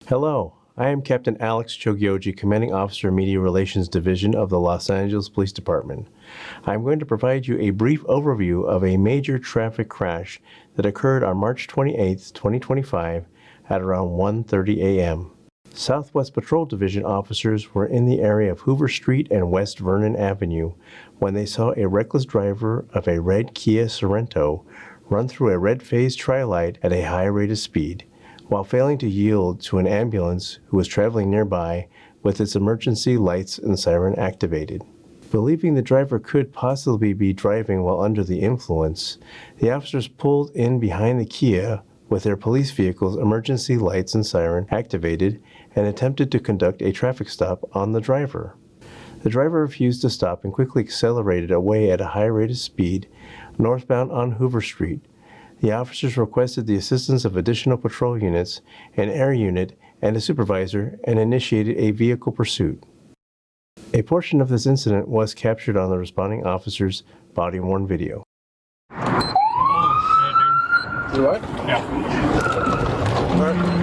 Hello, I am Captain Alex Chogyoji, Commanding Officer, Media Relations Division of the Los Angeles Police Department. I'm going to provide you a brief overview of a major traffic crash that occurred on March 28, 2025 at around 1:30 a.m. Southwest Patrol Division officers were in the area of Hoover Street and West Vernon Avenue when they saw a reckless driver of a red Kia Sorento run through a red phase tri-light at a high rate of speed, while failing to yield to an ambulance who was traveling nearby with its emergency lights and siren activated. Believing the driver could possibly be driving while under the influence, the officers pulled in behind the Kia with their police vehicle's emergency lights and siren activated and attempted to conduct a traffic stop on the driver. The driver refused to stop and quickly accelerated away at a high rate of speed northbound on Hoover Street. The officers requested the assistance of additional patrol units, an air unit, and a supervisor, and initiated a vehicle pursuit. A portion of this incident was captured on the responding officer's body-worn video. Oh, shit, dude. You what? Yeah. All right.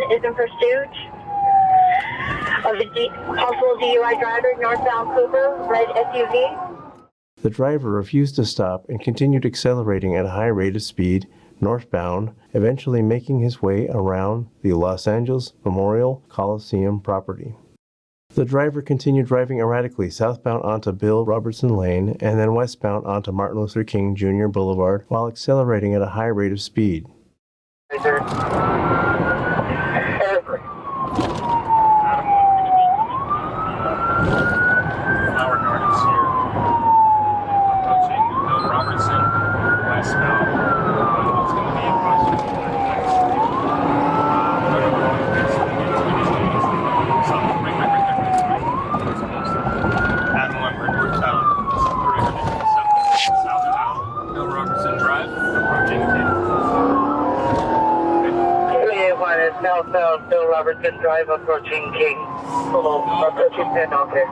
Is in pursuit of a possible DUI driver northbound Cooper, red SUV. The driver refused to stop and continued accelerating at a high rate of speed northbound, eventually making his way around the Los Angeles Memorial Coliseum property. The driver continued driving erratically southbound onto Bill Robertson Lane and then westbound onto Martin Luther King Jr. Boulevard while accelerating at a high rate of speed. Yes, sir. Southbound Bill Robertson Drive, approaching King. Hello, approaching 10, okay.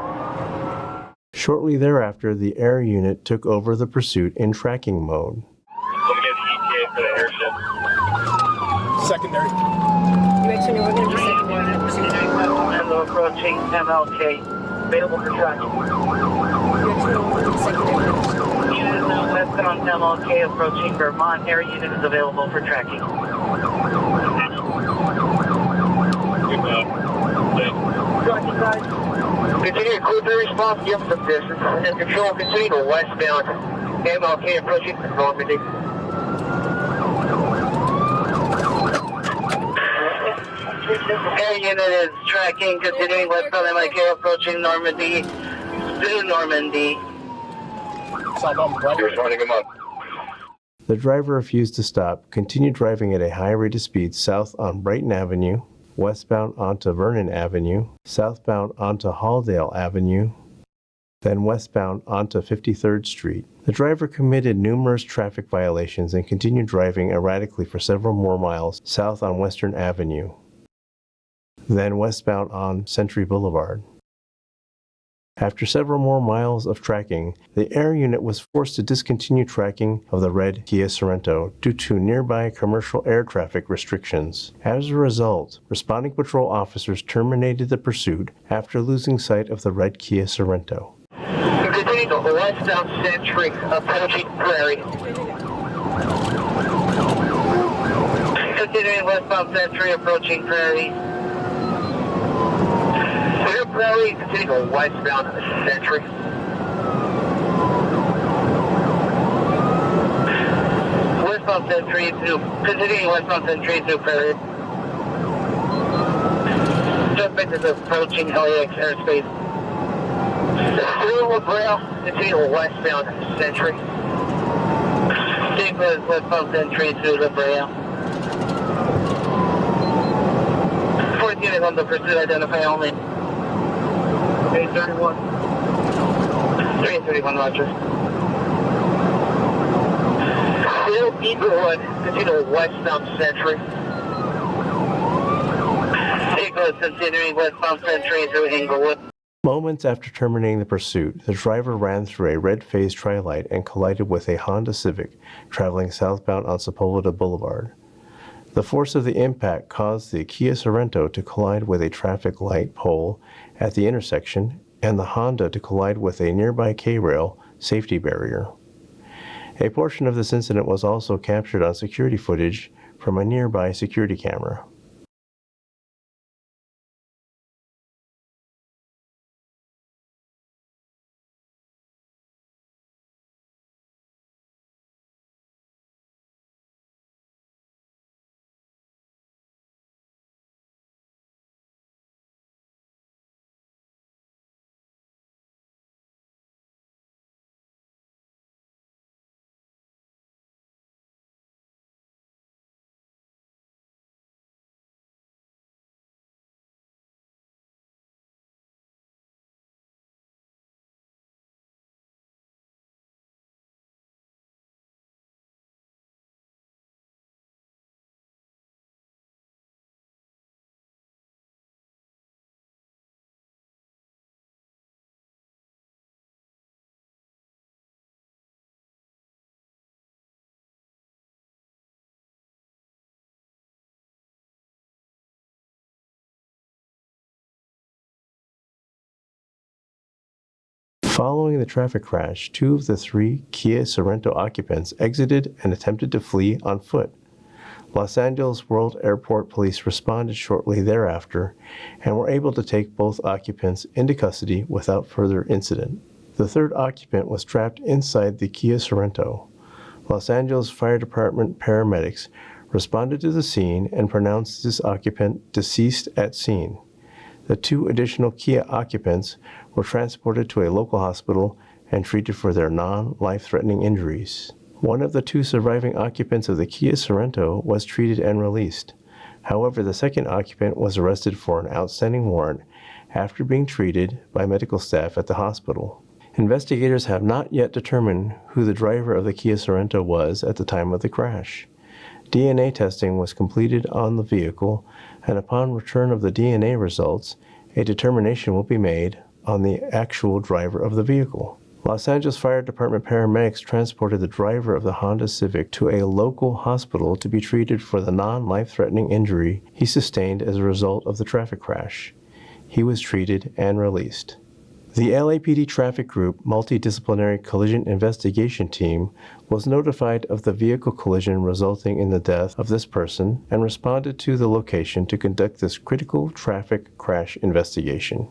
Shortly thereafter, the air unit took over the pursuit in tracking mode. Let me get the ETA for the airship. Secondary. You mentioned you were going to be secondary. Hello, approaching MLK. Available for tracking. You mentioned you were going to be secondary. Unit is now westbound MLK, approaching Vermont. Air unit is available for tracking. Continue cruiser response, give some distance. And control, continue to westbound. MLK approaching Normandy. Air unit is tracking, continuing westbound MLK approaching Normandy. To Normandy. Southbound right. You're running him up. The driver refused to stop, continued driving at a high rate of speed south on Brighton Avenue, westbound onto Vernon Avenue, southbound onto Halldale Avenue, then westbound onto 53rd Street. The driver committed numerous traffic violations and continued driving erratically for several more miles south on Western Avenue, then westbound on Century Boulevard. After several more miles of tracking, the air unit was forced to discontinue tracking of the red Kia Sorento due to nearby commercial air traffic restrictions. As a result, responding patrol officers terminated the pursuit after losing sight of the red Kia Sorento. Continuing to westbound Century, approaching Prairie. Continuing westbound Century, approaching Prairie. Prairie, continuing westbound Century. Westbound Century to, continuing westbound Century to Prairie. Judgment is approaching LAX airspace. Through LaBrea, continuing westbound Century. Same as westbound Century to LaBrea. 4th unit on the pursuit, identify only. 831. 331 Roger. Still Eaglewood, continuing westbound Century. Eaglewood continuing westbound Century through Inglewood. Moments after terminating the pursuit, the driver ran through a red-phased tri-light and collided with a Honda Civic traveling southbound on Sepulveda Boulevard. The force of the impact caused the Kia Sorento to collide with a traffic light pole at the intersection and the Honda to collide with a nearby K-rail safety barrier. A portion of this incident was also captured on security footage from a nearby security camera. Following the traffic crash, 2 of the 3 Kia Sorento occupants exited and attempted to flee on foot. Los Angeles World Airport Police responded shortly thereafter and were able to take both occupants into custody without further incident. The 3rd occupant was trapped inside the Kia Sorento. Los Angeles Fire Department paramedics responded to the scene and pronounced this occupant deceased at scene. The 2 additional Kia occupants were transported to a local hospital and treated for their non-life-threatening injuries. One of the 2 surviving occupants of the Kia Sorento was treated and released. However, the 2nd occupant was arrested for an outstanding warrant after being treated by medical staff at the hospital. Investigators have not yet determined who the driver of the Kia Sorento was at the time of the crash. DNA testing was completed on the vehicle, and upon return of the DNA results, a determination will be made on the actual driver of the vehicle. Los Angeles Fire Department paramedics transported the driver of the Honda Civic to a local hospital to be treated for the non-life-threatening injury he sustained as a result of the traffic crash. He was treated and released. The LAPD Traffic Group Multidisciplinary Collision Investigation Team was notified of the vehicle collision resulting in the death of this person and responded to the location to conduct this critical traffic crash investigation.